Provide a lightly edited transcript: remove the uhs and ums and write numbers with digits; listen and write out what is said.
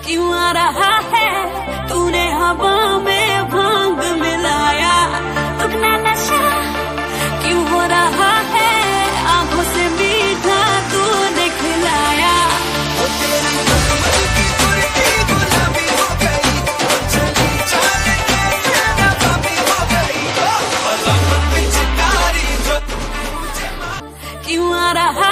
क्यों आ रहा है तूने हवा में भांग मिलाया, अपना नशा क्यों हो रहा है, आंखों से मीठा तूने खिलाया। क्यों आ रहा